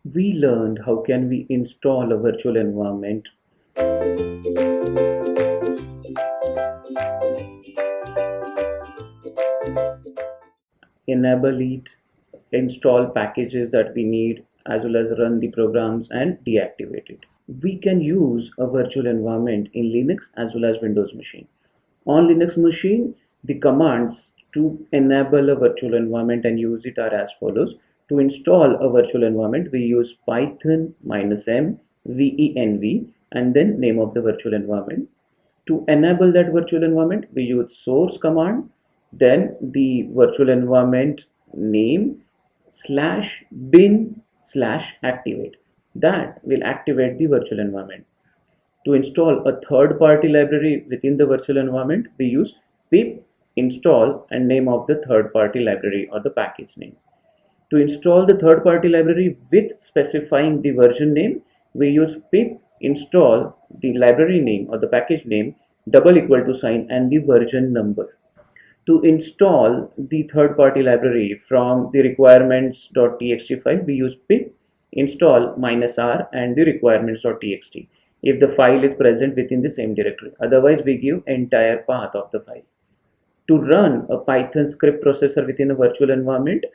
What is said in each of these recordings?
We learned how can we install a virtual environment, enable it, install packages that we need, as well as run the programs and deactivate it. We can use a virtual environment in Linux as well as Windows machine. On Linux machine, the commands to enable a virtual environment and use it are as follows. To install a virtual environment, we use python -m venv and then name of the virtual environment. To enable that virtual environment, we use source command, then the virtual environment name slash bin slash activate. That will activate the virtual environment. To install a third-party library within the virtual environment, we use pip install and name of the third-party library or the package name. To install the third-party library with specifying the version name, we use pip install the library name or the package name double equal to sign and the version number. To install the third-party library from the requirements.txt file, we use pip install -r and the requirements.txt if the file is present within the same directory. Otherwise, we give entire path of the file. To run a Python script processor within a virtual environment,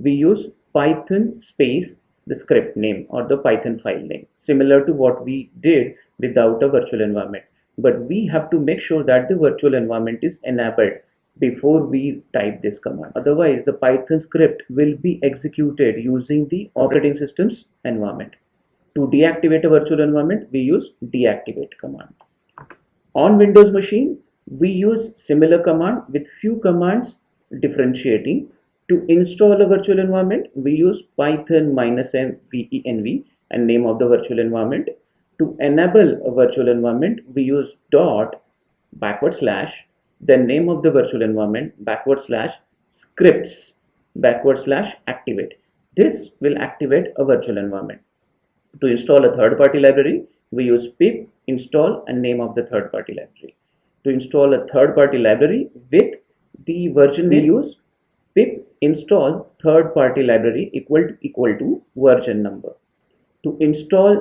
we use python space the script name or the Python file name, similar to what we did without a virtual environment. But we have to make sure that the virtual environment is enabled before we type this command. Otherwise, the Python script will be executed using the operating system's environment. To deactivate a virtual environment, we use deactivate command. On Windows machine, we use similar command with few commands differentiating. To install a virtual environment, we use python -m venv and name of the virtual environment. To enable a virtual environment, we use dot / then name of the virtual environment / scripts / activate. This will activate a virtual environment. To install a third-party library, we use pip install and name of the third-party library. To install a third-party library with the version name, we use pip install third-party library equal to version number. To install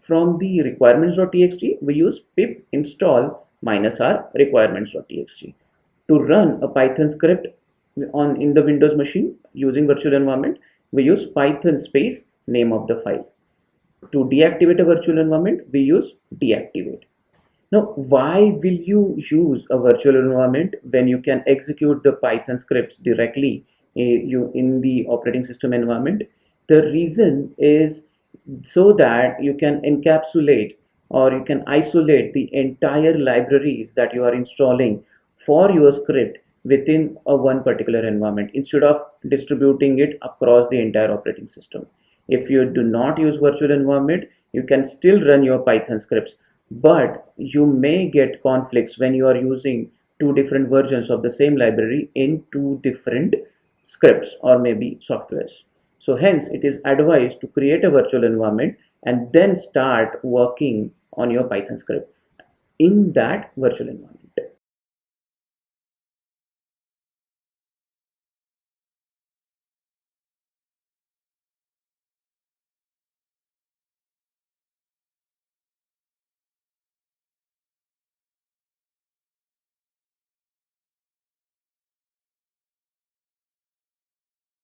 from the requirements.txt, we use pip install -r requirements.txt. To run a Python script in the Windows machine using virtual environment, we use python space name of the file. To deactivate a virtual environment, we use deactivate. Now, why will you use a virtual environment when you can execute the Python scripts directly in the operating system environment? The reason is so that you can encapsulate or you can isolate the entire libraries that you are installing for your script within a one particular environment instead of distributing it across the entire operating system. If you do not use virtual environment, you can still run your Python scripts, but you may get conflicts when you are using two different versions of the same library in two different scripts or maybe softwares. So hence it is advised to create a virtual environment and then start working on your Python script in that virtual environment.